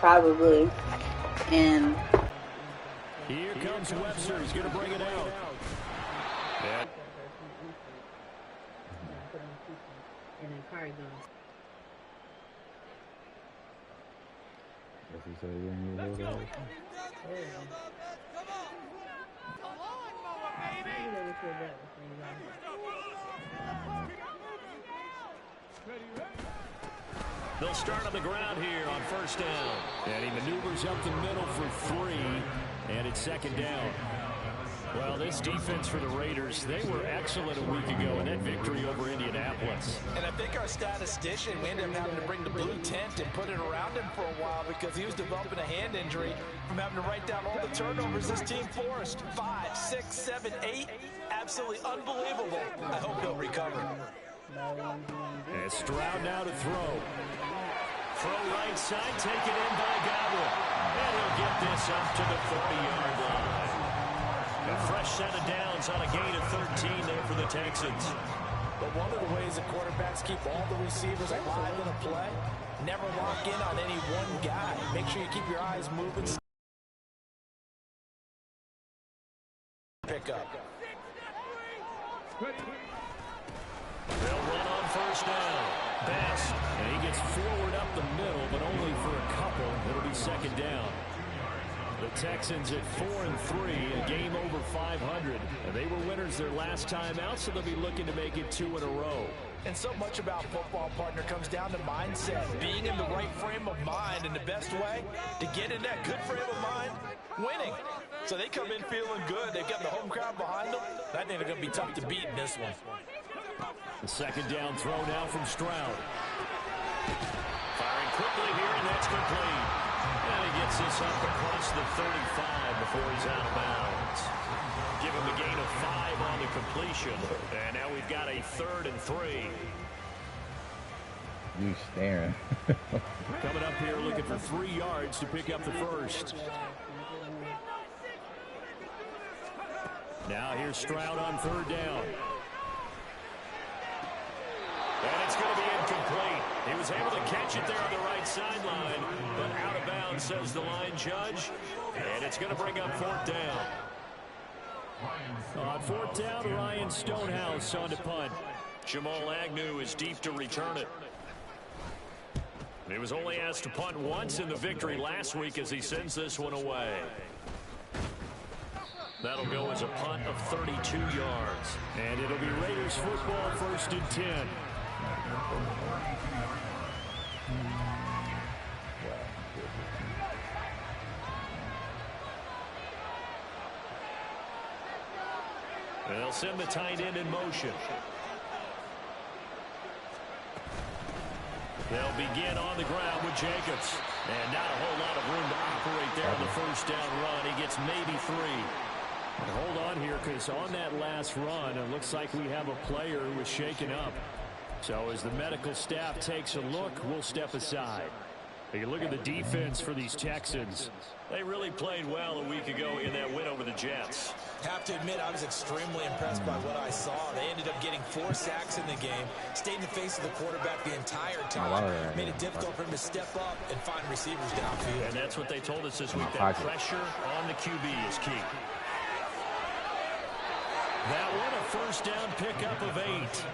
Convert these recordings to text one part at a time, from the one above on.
probably. And here comes Webster. He's going to bring it out. Yeah. They'll start on the ground here on first down. And he maneuvers up the middle for 3, and it's second down. Well, this defense for the Raiders, they were excellent a week ago in that victory over Indianapolis. And I think our statistician, we ended up having to bring the blue tent and put it around him for a while because he was developing a hand injury from having to write down all the turnovers this team forced. 5, 6, 7, 8. Absolutely unbelievable. I hope he'll recover. And Stroud now to throw. Throw right side, taken in by Godwin. And he'll get this up to the 30-yard line. A fresh set of downs on a gain of 13 there for the Texans. But one of the ways the quarterbacks keep all the receivers alive in a play, never lock in on any one guy. Make sure you keep your eyes moving. Pick up. They'll run on first down. Best. And he gets forward up the middle, but only for a couple. It'll be second down. The Texans at 4-3, a game over 500. And they were winners their last time out, so they'll be looking to make it 2 in a row. And so much about football, partner, comes down to mindset. Being in the right frame of mind, and the best way to get in that good frame of mind, winning. So they come in feeling good. They've got the home crowd behind them. I think they're going to be tough to beat in this one. The second down throw now from Stroud. Firing quickly here, and that's complete. And he gets this up across the 35 before he's out of bounds. Give him a gain of 5 on the completion. And now we've got a 3rd and 3. You staring. Coming up here looking for 3 yards to pick up the first. Now here's Stroud on 3rd down. And it's going to be incomplete. He was able to catch it there on the right sideline, but out of bounds, says the line judge. And it's going to bring up 4th down. On 4th down, Ryan Stonehouse on to punt. Jamal Agnew is deep to return it. He was only asked to punt once in the victory last week as he sends this one away. That'll go as a punt of 32 yards. And it'll be Raiders football, 1st and 10. They'll send the tight end in motion. They'll begin on the ground with Jacobs. And not a whole lot of room to operate there on the first down run. He gets maybe 3. And hold on here, because on that last run, it looks like we have a player who was shaken up. So as the medical staff takes a look, we'll step aside. You look at the defense for these Texans. They really played well a week ago in that win over the Jets. Have to admit, I was extremely impressed by what I saw. They ended up getting 4 sacks in the game, stayed in the face of the quarterback the entire time, made it difficult for him to step up and find receivers downfield. And that's what they told us this week, that pressure on the QB is key. That one, a first down pickup of 8.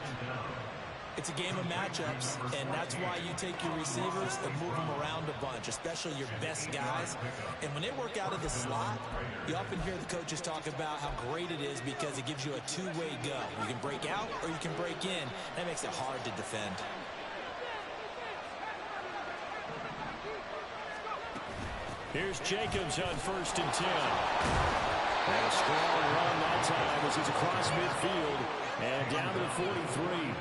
It's a game of matchups, and that's why you take your receivers and move them around a bunch, especially your best guys. And when they work out of the slot, you often hear the coaches talk about how great it is because it gives you a 2-way go. You can break out or you can break in. That makes it hard to defend. Here's Jacobs on 1st and 10. And a strong run that time as he's across midfield and down to the 43.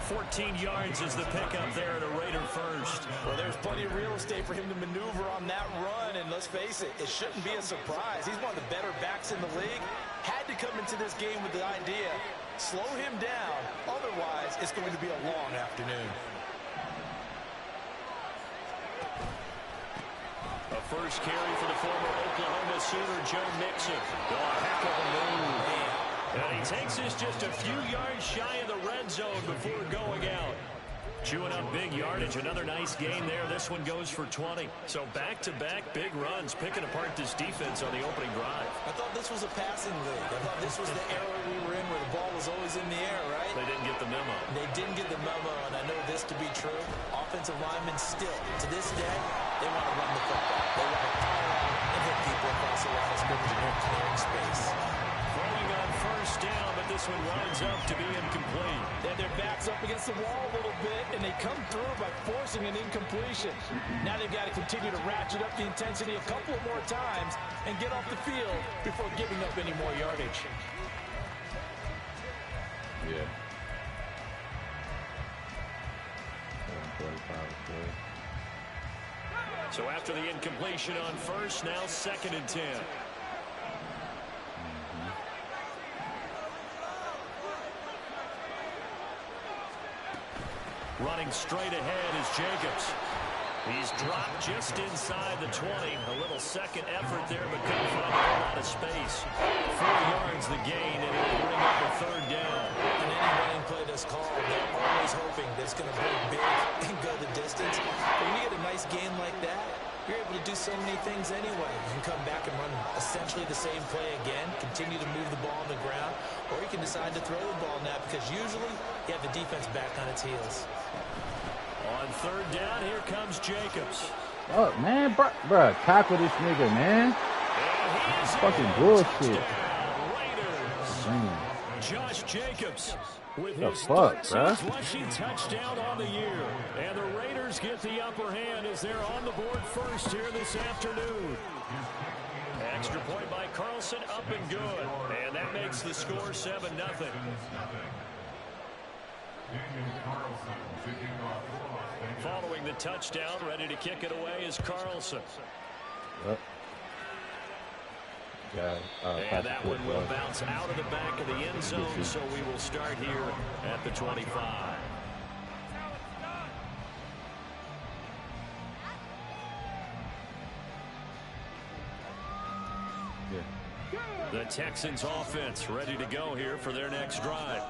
14 yards is the pickup there at a Raider first. Well, there's plenty of real estate for him to maneuver on that run, and let's face it, it shouldn't be a surprise. He's one of the better backs in the league. Had to come into this game with the idea, slow him down, otherwise it's going to be a long afternoon. A first carry for the former Oklahoma Sooner, Joe Mixon. Oh, a heck of a move. And he takes this just a few yards shy of the red zone before going out. Chewing up big yardage. Another nice gain there. This one goes for 20. So back-to-back big runs, picking apart this defense on the opening drive. I thought this was a passing league. I thought this was the era we were in where the ball was always in the air, right? They didn't get the memo. They didn't get the memo, and I know this to be true. Offensive linemen still, to this day, they want to run the football. They want to fire out and hit people across the line of scrimmage and they're clearing space. Throwing on first down, but this one winds up to be incomplete. Then their back's up against the wall a little bit, and they come through by forcing an incompletion. Now they've got to continue to ratchet up the intensity a couple of more times and get off the field before giving up any more yardage. Yeah. So after the incompletion on first, now 2nd and 10. Running straight ahead is Jacobs. He's dropped just inside the 20. A little second effort there, but couldn't find a whole lot of space. 4 yards the gain, and it'll bring up a 3rd down. And any running play that's called, they're always hoping that it's going to break big and go the distance. But when you get a nice gain like that, you're able to do so many things anyway. You can come back and run essentially the same play again, continue to move the ball on the ground, or you can decide to throw the ball now because usually you have the defense back on its heels. On 3rd down, here comes Jacobs. Oh, man, bro, tackle this nigga, man. Fucking bullshit. Josh Jacobs with the his fuck, 13th rushing touchdown on the year. And the Raiders get the upper hand as they're on the board first here this afternoon. Extra point by Carlson, up and good. And that makes the score 7-0. Following the touchdown, ready to kick it away is Carlson. And that one will bounce out of the back of the end zone, so we will start here at the 25. The Texans offense ready to go here for their next drive.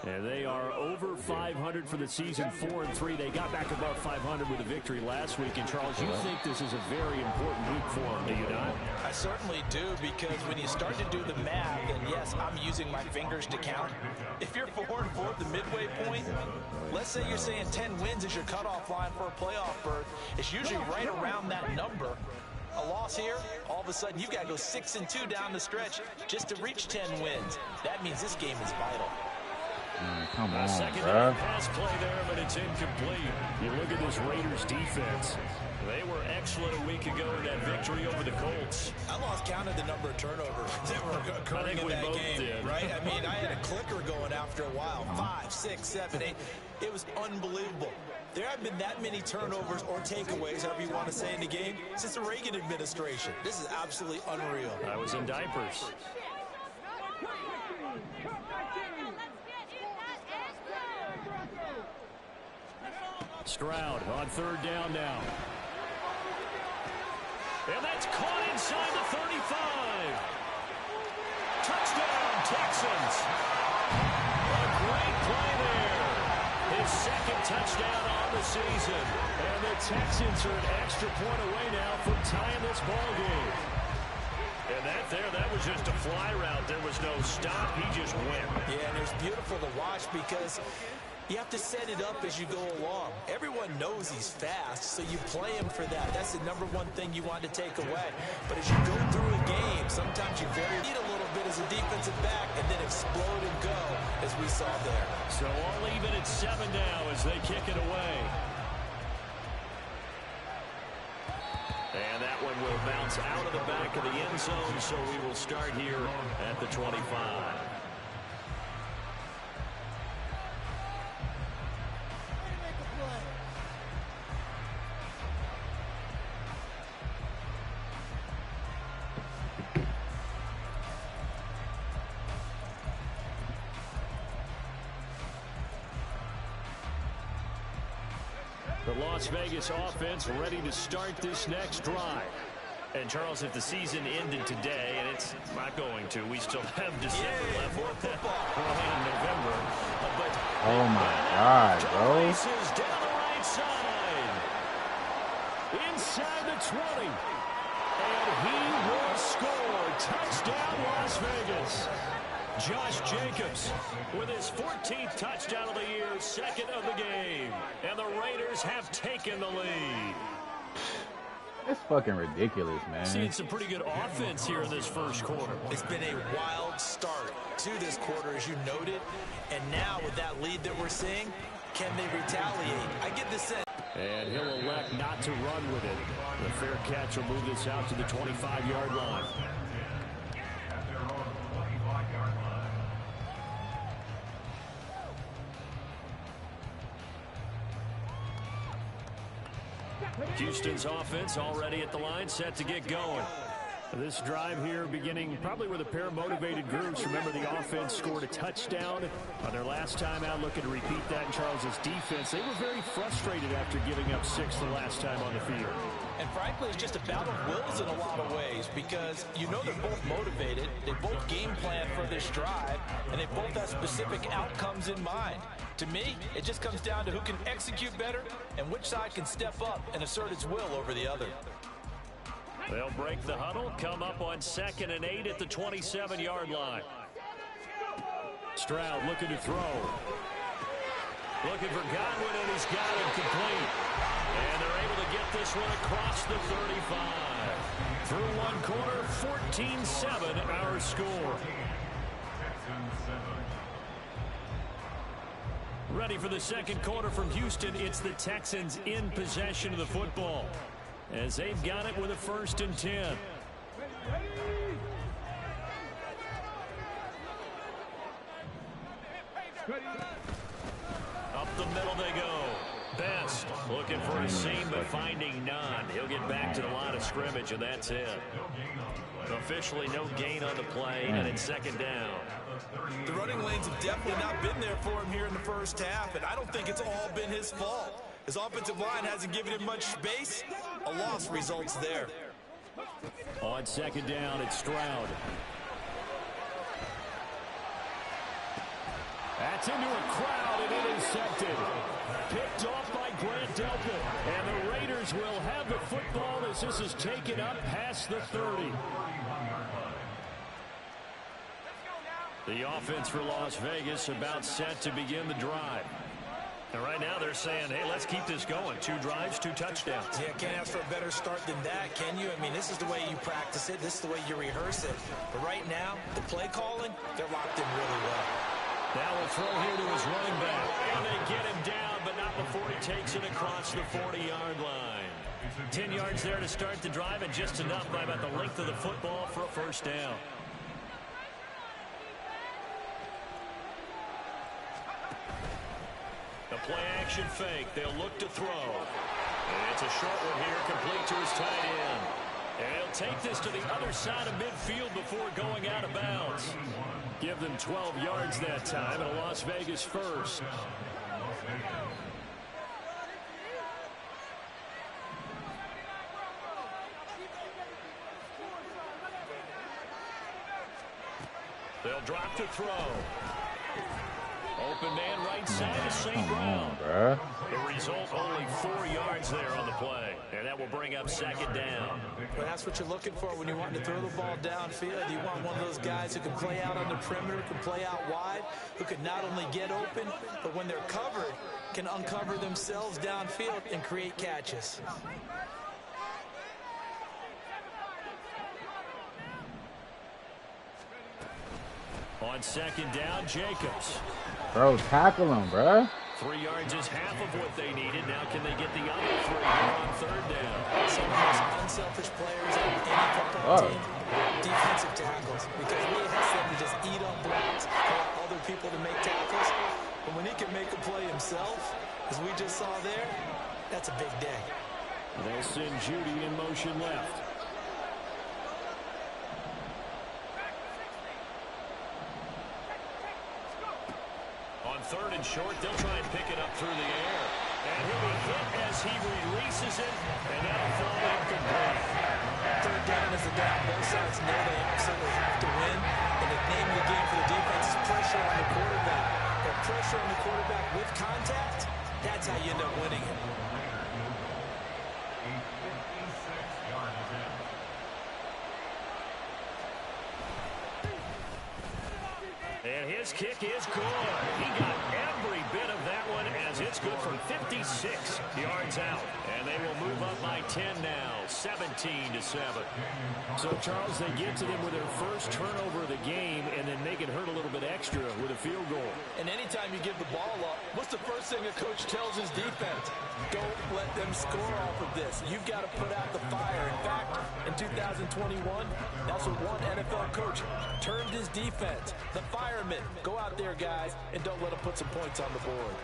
And they are over 500 for the season, 4-3. They got back above 500 with a victory last week. And, Charles, you think this is a very important week for them, do you not? I certainly do, because when you start to do the math, and yes, I'm using my fingers to count. If you're 4-4 at the midway point, let's say you're saying 10 wins is your cutoff line for a playoff berth. It's usually right around that number. A loss here, all of a sudden you've got to go 6-2 down the stretch just to reach 10 wins. That means this game is vital. Come on, second bro. Pass play there, but it's incomplete. You look at this Raiders defense. They were excellent a week ago in that victory over the Colts. I lost count of the number of turnovers that were occurring in that game, right? I mean, I had a clicker going after a while. 5, 6, 7, 8. It was unbelievable. There have been that many turnovers or takeaways, however you want to say, in the game since the Reagan administration. This is absolutely unreal. I was in diapers. Stroud on 3rd down now. And that's caught inside the 35. Touchdown, Texans. A great play there. His 2nd touchdown on the season. And the Texans are an extra point away now from tying this ball game. And that was just a fly route. There was no stop. He just went. Yeah, and it was beautiful to watch because you have to set it up as you go along. Everyone knows he's fast, so you play him for that. That's the number one thing you want to take away. But as you go through a game, sometimes you need a little bit as a defensive back and then explode and go, as we saw there. So all even at 7 now as they kick it away. And that one will bounce out of the back of the end zone, so we will start here at the 25. The Las Vegas offense ready to start this next drive. And, Charles, if the season ended today, and it's not going to, we still have December left. More football. Early in November. But oh, my God, bro. Races down the right side. Inside the 20. And he will score. Touchdown, Las Vegas. Josh Jacobs with his 14th touchdown of the year, second of the game. And the Raiders have taken the lead. It's fucking ridiculous, man. Seeing some pretty good offense here in this first quarter. It's been a wild start to this quarter, as you noted. And now with that lead that we're seeing, can they retaliate? I get the sense. And he'll elect not to run with it. The fair catch will move this out to the 25-yard line. Houston's offense already at the line, set to get going. This drive here beginning probably with a pair of motivated groups. Remember, the offense scored a touchdown on their last time out, looking to repeat that in Charles's defense. They were very frustrated after giving up 6 the last time on the field. And frankly, it's just a battle of wills in a lot of ways, because you know they're both motivated, they both game plan for this drive, and they both have specific outcomes in mind. To me, it just comes down to who can execute better and which side can step up and assert its will over the other. They'll break the huddle, come up on 2nd and 8 at the 27-yard line. Stroud looking to throw. Looking for Godwin, and he's got him complete. And they're able to get this one across the 35. Through one quarter, 14-7 our score. Ready for the second quarter from Houston. It's the Texans in possession of the football, as they've got it with a 1st and 10. Up the middle they go. Best looking for a seam, but finding none. He'll get back to the line of scrimmage, and that's it. Officially no gain on the play, and it's 2nd down. The running lanes have definitely not been there for him here in the first half, and I don't think it's all been his fault. His offensive line hasn't given him much space. A loss results there. On 2nd down, it's Stroud. That's into a crowd and intercepted. Picked off by Grant Delpit. And the Raiders will have the football as this is taken up past the 30. The offense for Las Vegas about set to begin the drive. And right now they're saying, hey, let's keep this going. 2 drives, 2 touchdowns. Yeah, can't ask for a better start than that, can you? I mean, this is the way you practice it. This is the way you rehearse it. But right now, the play calling, they're locked in really well. Now we'll throw here to his running back. And they get him down, but not before he takes it across the 40-yard line. 10 yards there to start the drive, and just enough by about the length of the football for a 1st down. The play-action fake. They'll look to throw. And it's a short one here, complete to his tight end. And he'll take this to the other side of midfield before going out of bounds. Give them 12 yards that time, and a Las Vegas 1st. They'll drop to throw. Open man right side of St. Brown. The result, only 4 yards there on the play. And that will bring up 2nd down. Well, that's what you're looking for when you want to throw the ball downfield. You want one of those guys who can play out on the perimeter, can play out wide, who can not only get open, but when they're covered, can uncover themselves downfield and create catches. On 2nd down, Jacobs. Bro, tackle him, bro. 3 yards is half of what they needed. Now can they get the other 3 here on 3rd down? Some of the most unselfish players on any football team, defensive tackles, because he has them to just eat up blocks, allow other people to make tackles. But when he can make a play himself, as we just saw there, that's a big day. They'll send Judy in motion left. On 3rd and short, they'll try and pick it up through the air. And he'll be hit as he releases it, and that'll fall incomplete. 3rd down. Both sides know they absolutely have to win, and the name of the game for the defense is pressure on the quarterback. But pressure on the quarterback with contact, that's how you end up winning it. And his kick is good. He got every bit of that one as it's good from 56 yards out. And they will move up by 10 now, 17-7. So, Charles, they get to them with their first turnover of the game and then make it hurt a little bit extra with a field goal. And anytime you give the ball up, what's the first thing a coach tells his defense? Don't let them score off of this. You've got to put out the fire. In fact, in 2021, that's what one NFL coach termed his defense, the firemen. Go out there, guys, and don't let them put some points on the board.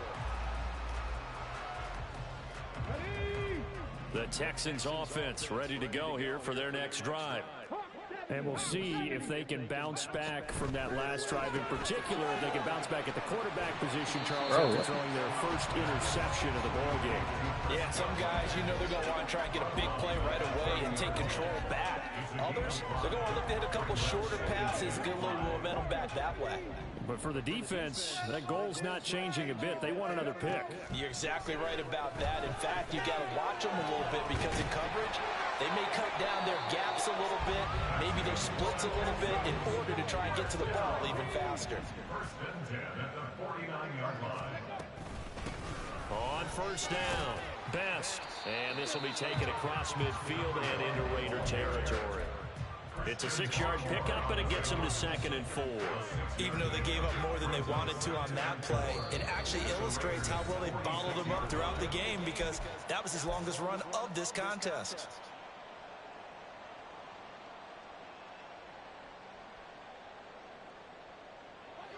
The Texans offense ready to go here for their next drive. And we'll see if they can bounce back from that last drive in particular. If they can bounce back at the quarterback position, Charles, after throwing their first interception of the ball game. Yeah, some guys, you know, they're going to want to try and get a big play right away and take control back. Others, they're going to look to hit a couple shorter passes, get a little momentum back that way. But for the defense, that goal's not changing a bit. They want another pick. You're exactly right about that. In fact, you've got to watch them a little bit because in coverage, they may cut down their gaps a little bit, maybe their splits a little bit in order to try and get to the ball even faster. On first down, Best. And this will be taken across midfield and into Raider territory. It's a 6-yard pickup, and it gets them to 2nd and 4. Even though they gave up more than they wanted to on that play, it actually illustrates how well they bottled them up throughout the game because that was his longest run of this contest.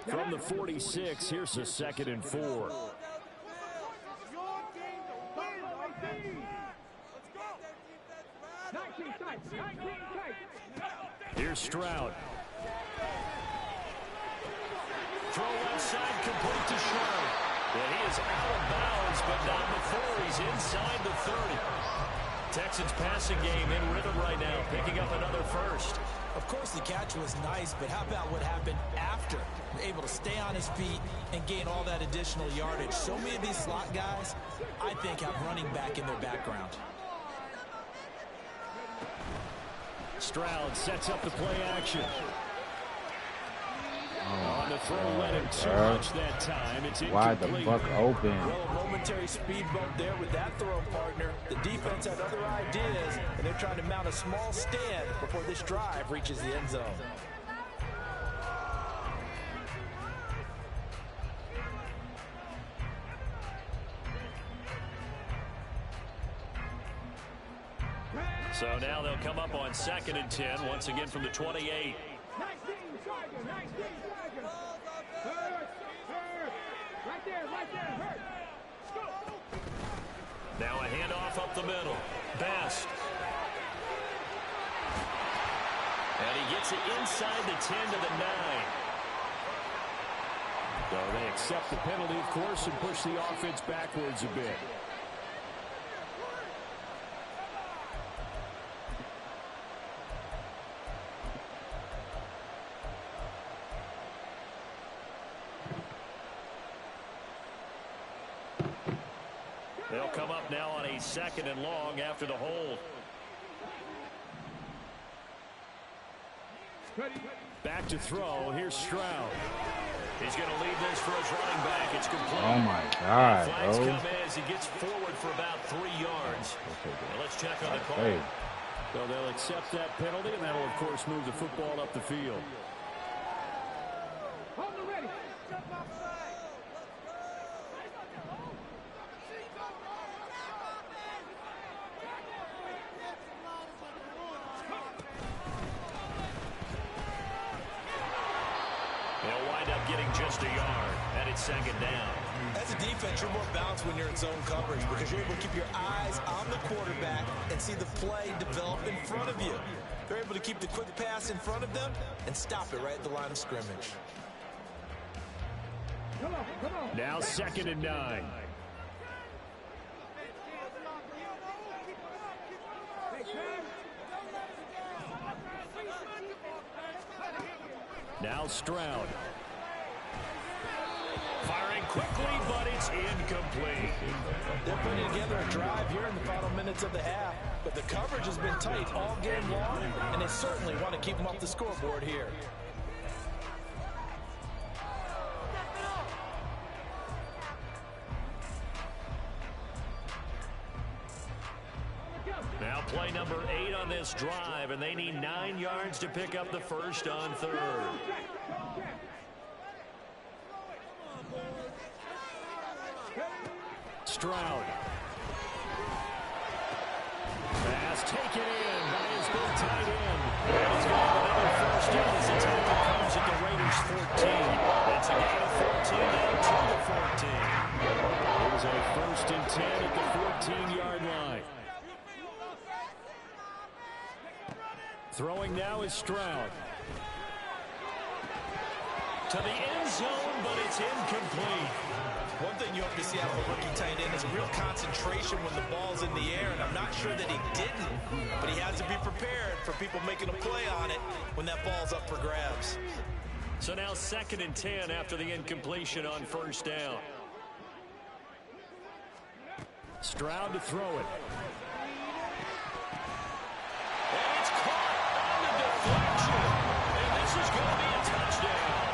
From the 46, here's a 2nd and 4. Here's Stroud. Throw left side, complete to Stroud. And he is out of bounds, but not before he's inside the 30. Texans passing game in rhythm right now, picking up another first. Of course, the catch was nice, but how about what happened after? Able to stay on his feet and gain all that additional yardage. So many of these slot guys, I think, have running back in their background. Stroud sets up the play action. On the throw, let him too much that time. It's incomplete. Wide the fuck open. Well, a momentary speed bump there with that throw, partner. The defense had other ideas, and they're trying to mount a small stand before this drive reaches the end zone. So now they'll come up on 2nd and 10, once again from the 28. Now a handoff up the middle. Best. And he gets it inside the 10 to the 9. So they accept the penalty, of course, and push the offense backwards a bit. They'll come up now on a 2nd and long after the hold. Back to throw. Here's Stroud. He's going to leave this for his running back. It's complete. Oh, my God, Flags bro. come as he gets forward for about 3 yards. Now let's check on the call. Hey. So they'll accept that penalty, and that'll, of course, move the football up the field. They'll wind up getting just a yard, and it's 2nd down. As a defense, you're more balanced when you're in zone coverage because you're able to keep your eyes on the quarterback and see the play develop in front of you. They're able to keep the quick pass in front of them and stop it right at the line of scrimmage. Now 2nd and 9. Now Stroud. Firing quickly, but it's incomplete. They're putting together a drive here in the final minutes of the half, but the coverage has been tight all game long, and they certainly want to keep them off the scoreboard here. Now play number 8 on this drive, and they need 9 yards to pick up the first on 3rd. Stroud. Pass taken in by his big tight end. And he's going to have another first down as the tackle comes at the Raiders 14. It's a gain of 14 down to the 14. It was a 1st and 10 at the 14-yard line. Throwing now is Stroud. To the end zone, but it's incomplete. One thing you hope to see out of a rookie tight end is a real concentration when the ball's in the air, and I'm not sure that he didn't, but he has to be prepared for people making a play on it when that ball's up for grabs. So now 2nd and 10 after the incompletion on 1st down. Stroud to throw it. And it's caught on the deflection. And this is going to be a touchdown.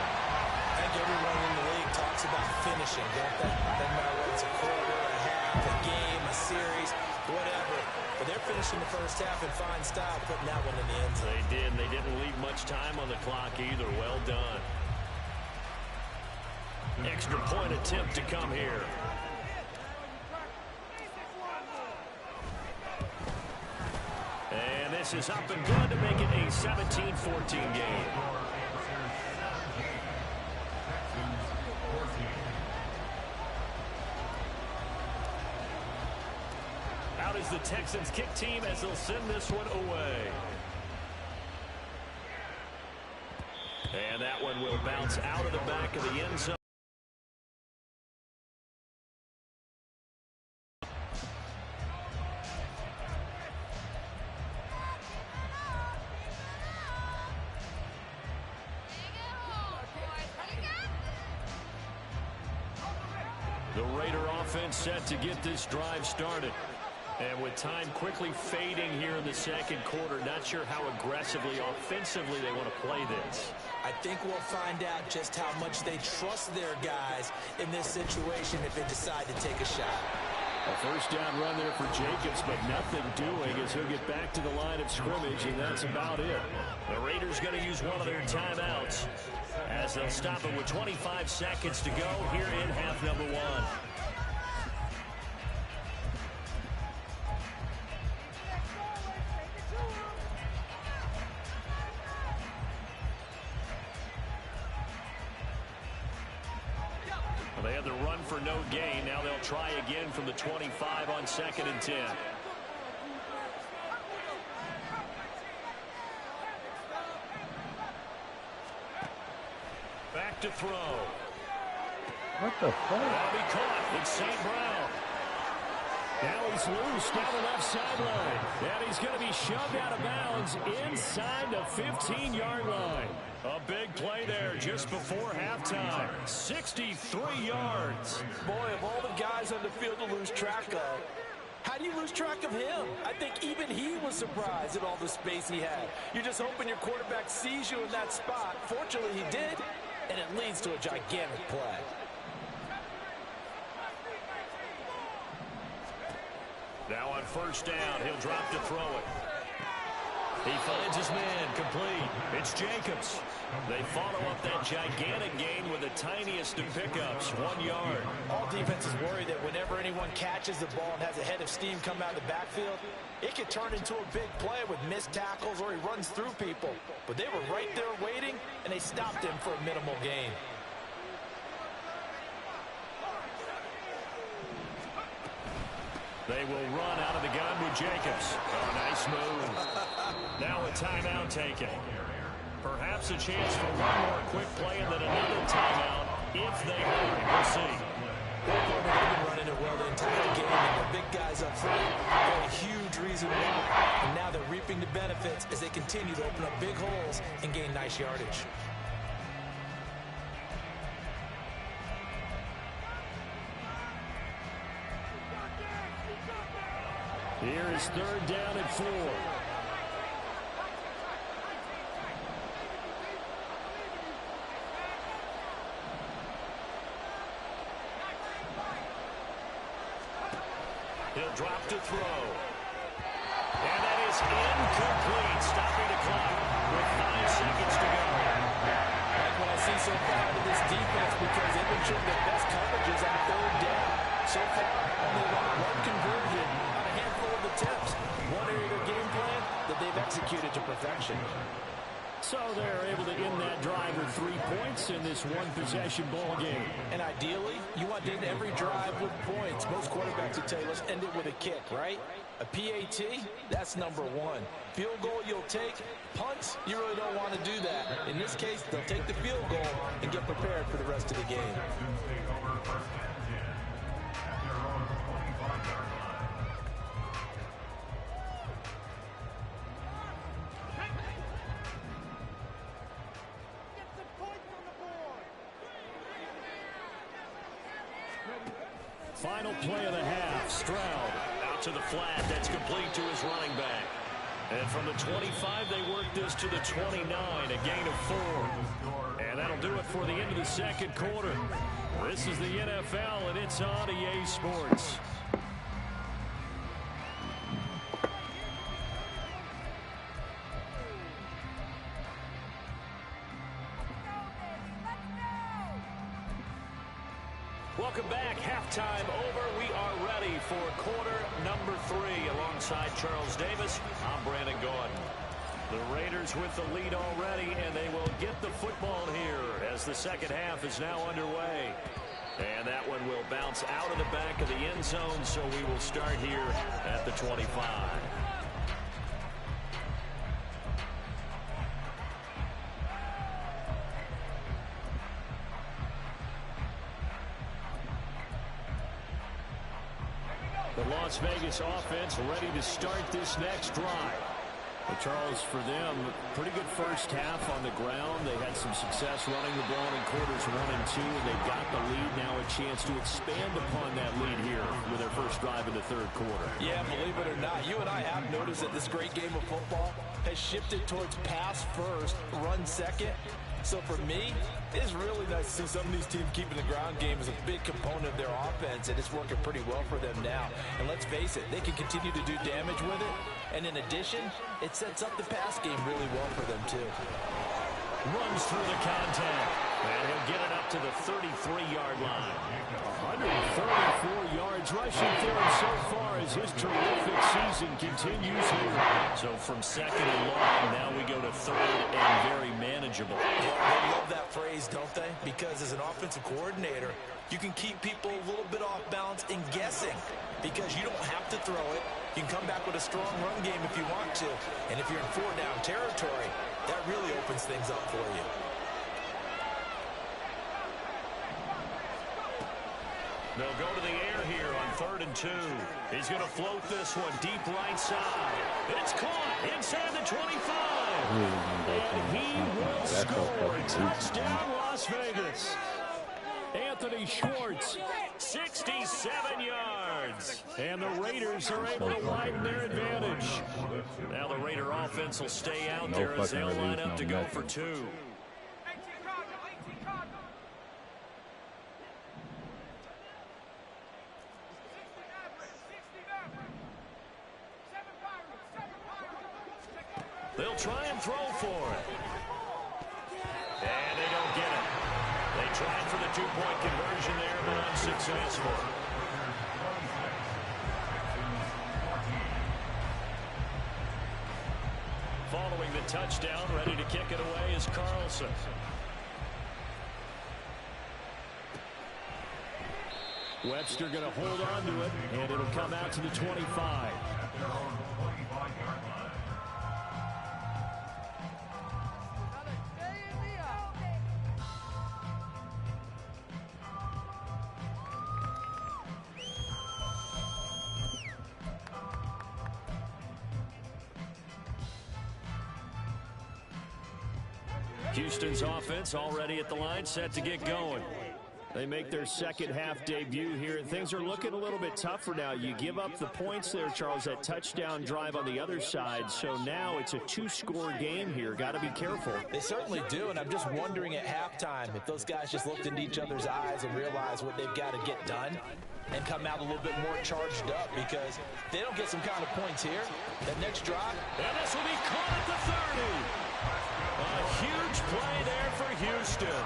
I think everyone in the league talks about finishing, don't they? Doesn't matter whether it's a quarter, a half, a game, a series, whatever. But they're finishing the first half in fine style, putting that one in the end zone. They did. They didn't leave much time on the clock either. Well done. Extra point attempt to come here. And this is up and good to make it a 17-14 game. Out is the Texans kick team as they'll send this one away. And that one will bounce out of the back of the end zone. The Raider offense set to get this drive started. And with time quickly fading here in the 2nd quarter, not sure how aggressively, offensively they want to play this. I think we'll find out just how much they trust their guys in this situation if they decide to take a shot. A 1st down run there for Jacobs, but nothing doing as he'll get back to the line of scrimmage, and that's about it. The Raiders going to use one of their timeouts as they'll stop it with 25 seconds to go here in half number 1. They had the run for no gain. Now they'll try again from the 25 on 2nd and 10. Back to throw. What the fuck? That'll be caught. It's St. Brown. Now he's loose down the left sideline. And he's going to be shoved out of bounds inside the 15-yard line. A big play there just before halftime. 63 yards. Boy, of all the guys on the field to lose track of, how do you lose track of him? I think even he was surprised at all the space he had. You're just hoping your quarterback sees you in that spot. Fortunately, he did, and it leads to a gigantic play. Now on 1st down, he'll drop to throw it. He finds his man complete. It's Jacobs. They follow up that gigantic gain with the tiniest of pickups, 1 yard. All defenses worry that whenever anyone catches the ball and has a head of steam come out of the backfield, it could turn into a big play with missed tackles or he runs through people. But they were right there waiting, and they stopped him for a minimal gain. They will run out of the gun with Jacobs. Oh, nice move. Now a timeout taken. Perhaps a chance for one more quick play and then another timeout if they hurry. We'll see. They've been running it well the entire game, and the big guys up front are a huge reason why. And now they're reaping the benefits as they continue to open up big holes and gain nice yardage. Here is 3rd down and 4. He'll drop to throw. And that is incomplete, stopping the clock with 5 seconds to go. Like what I see so far out of this defense, because they've been showing their best coverages on 3rd down. So far, only one conversion on a handful of attempts. One area of their game plan that they've executed to perfection. So they're able to end that drive with 3 points in this one-possession ball game. And ideally, you want to end every drive with points. Most quarterbacks would tell you, let's end it with a kick, right? A PAT, that's number 1. Field goal you'll take. Punts, you really don't want to do that. In this case, they'll take the field goal and get prepared for the rest of the game. Final play of the half. Stroud out to the flat. That's complete to his running back. And from the 25, they work this to the 29, a gain of 4. And that'll do it for the end of the second quarter. This is the NFL, and it's on EA Sports. Welcome back. Halftime over. We are ready for quarter number 3. Alongside Charles Davis, I'm Brandon Gordon. The Raiders with the lead already, and they will get the football here as the second half is now underway. And that one will bounce out of the back of the end zone, so we will start here at the 25. The Las Vegas offense ready to start this next drive. Well, Charles, for them, pretty good first half on the ground. They had some success running the ball in quarters 1 and 2, and they got the lead. Now a chance to expand upon that lead here with their first drive in the third quarter. Yeah, believe it or not, you and I have noticed that this great game of football has shifted towards pass first, run second. So for me, it's really nice to see some of these teams keeping the ground game as a big component of their offense, and it's working pretty well for them now. And let's face it, they can continue to do damage with it. And in addition, it sets up the pass game really well for them, too. Runs through the contact, and he'll get it up to the 33-yard line. 134 yards rushing for him so far as his terrific season continues here. So from second and long, now we go to third and very manageable. Yeah, they love that phrase, don't they? Because as an offensive coordinator, you can keep people a little bit off balance and guessing because you don't have to throw it. You can come back with a strong run game if you want to. And if you're in 4-down territory, that really opens things up for you. They'll go to the air here on 3rd and 2. He's going to float this one deep right side. It's caught inside the 25. And he will score. Touchdown, Las Vegas. Anthony Schwartz, 67 yards. And the Raiders are able to widen their advantage. Now the Raider offense will stay out there as they'll line up to go for 2. They'll try and throw for it. And they don't get it. They tried for the 2-point conversion there, but unsuccessful. Following the touchdown, ready to kick it away is Carlson. Webster going to hold on to it, and it'll come out to the 25. Houston's offense already at the line, set to get going. They make their second half debut here. Things are looking a little bit tougher now. You give up the points there, Charles, that touchdown drive on the other side. So now it's a two-score game here. Got to be careful. They certainly do, and I'm just wondering at halftime if those guys just looked into each other's eyes and realized what they've got to get done and come out a little bit more charged up, because if they don't get some kind of points here, that next drive. And this will be caught at the 30. A huge play there for Houston.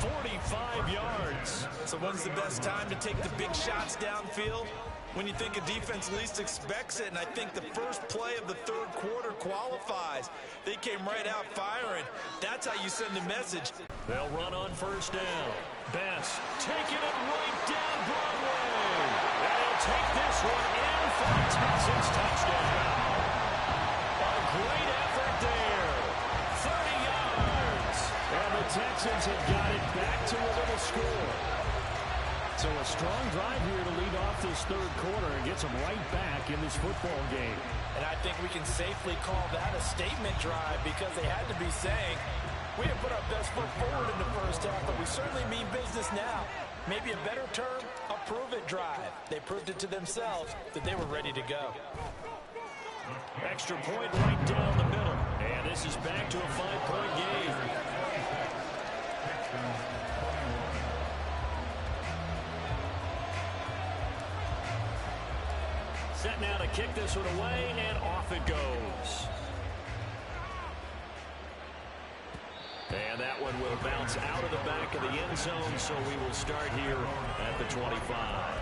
45 yards. So when's the best time to take the big shots downfield? When you think a defense least expects it, and I think the first play of the third quarter qualifies. They came right out firing. That's how you send a message. They'll run on first down. Best taking it right down Broadway. And he'll take this one in for a Texans touchdown. A great effort there. 30 yards. And the Texans have got it back to within a score. So a strong drive here to lead off this third quarter and gets them right back in this football game. And I think we can safely call that a statement drive, because they had to be saying, we have put our best foot forward in the first half, but we certainly mean business now. Maybe a better term, a prove-it drive. They proved it to themselves that they were ready to go. Extra point right down the middle. And this is back to a 5-point game. Set now to kick this one away, and off it goes. And that one will bounce out of the back of the end zone, so we will start here at the 25.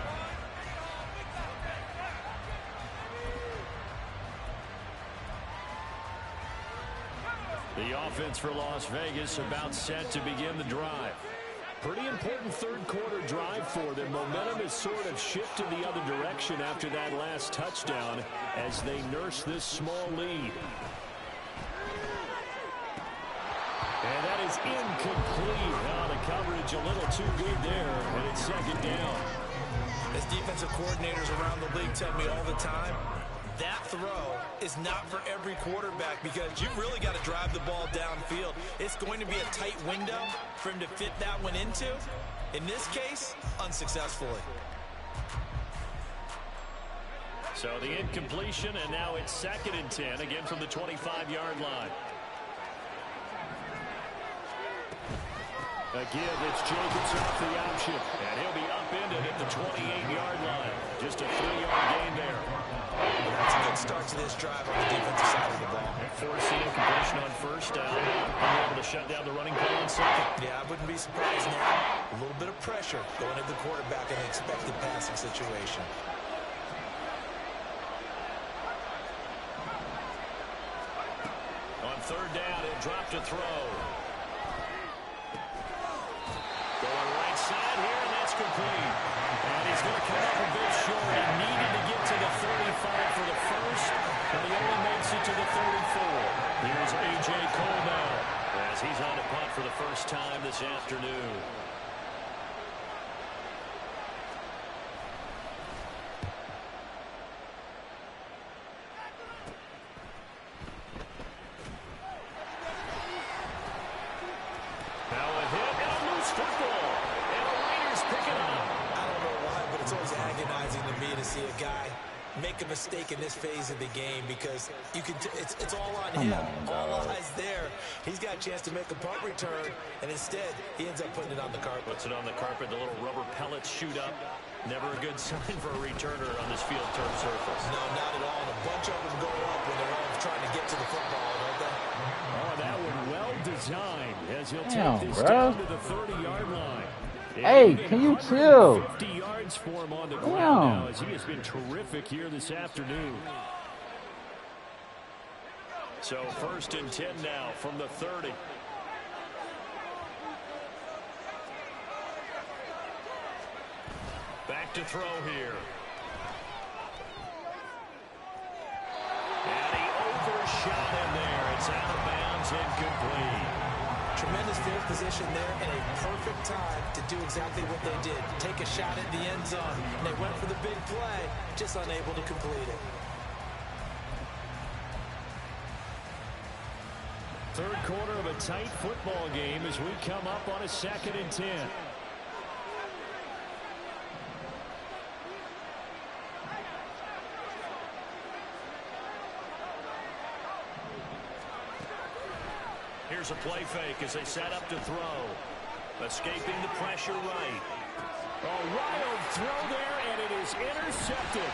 The offense for Las Vegas about set to begin the drive. Pretty important third quarter drive for them. Momentum has sort of shifted the other direction after that last touchdown as they nurse this small lead. And that is incomplete. Oh, the coverage a little too good there, and it's second down. As defensive coordinators around the league tell me all the time, that throw is not for every quarterback, because you've really got to drive the ball downfield. It's going to be a tight window for him to fit that one into. In this case, unsuccessfully. So the incompletion, and now it's 2nd and 10, again from the 25-yard line. A give, it's Jacobs off the option, and he'll be upended at the 28-yard line. Just a 3-yard gain there. That's a good start to this drive on the defensive side of the ball. Forcing incompletion on first down, and able to shut down the running play on second. Yeah, I wouldn't be surprised now. A little bit of pressure going at the quarterback in an expected passing situation. On third down, he'll drop to throw. Going right side here, and that's complete. And he's going to come up a bit short. He needed to get to the 35 for the first, and he only makes it to the 34. Here's A.J. Cole now, as he's on a punt for the first time this afternoon. Now a hit and a loose football. And the Raiders pick it up. I don't know why, but it's always agonizing to me to see a guy make a mistake in this phase of the game, because you can it's all on him. All eyes there. He's got a chance to make a punt return, and instead he ends up putting it on the carpet. Puts it on the carpet. The little rubber pellets shoot up. Never a good sign for a returner on this field turf surface. No, not at all. And a bunch of them go up when they're all trying to get to the football, don't they? Oh, that one well designed, as he'll Damn, take this bro. down to the 30-yard line. Hey, can you chill? 50 yards for him on the ground Damn. now, as he has been terrific here this afternoon. So 1st and 10 now from the 30. Back to throw here. And he overshot him there. It's out of bounds, incomplete. Tremendous field position there, and a perfect time to do exactly what they did. Take a shot at the end zone. And they went for the big play, just unable to complete it. Third quarter of a tight football game as we come up on a 2nd and 10. Here's a play fake as they set up to throw. Escaping the pressure right. A wild throw there, and it is intercepted.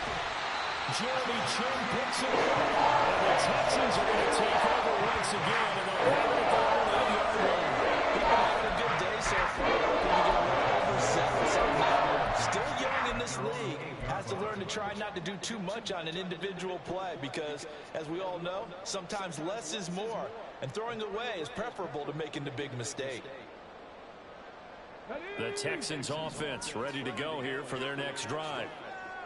Jeremy Chin picks it up. And the Texans are going to take over once again, and they'll have it at their own 8-yard line. He's been having a good day so far. Can you get a little overzealous on that? Still young in this league. Has to learn to try not to do too much on an individual play because, as we all know, sometimes less is more. And throwing away is preferable to making the big mistake. The Texans offense ready to go here for their next drive.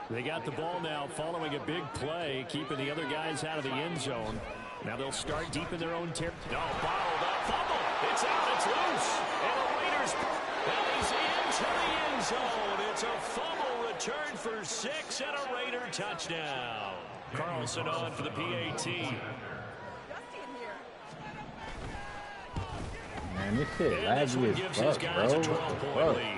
They got the ball now following a big play, keeping the other guys out of the end zone. Now they'll start deep in their own territory. Oh, bottled up, fumble. It's out, it's loose. And the Raiders, and he's into the end zone. It's a fumble return for 6 and a Raider touchdown. Carlson on for the PAT. Man, this shit And this one laggy gives as his fuck, guys bro. a 12-point lead.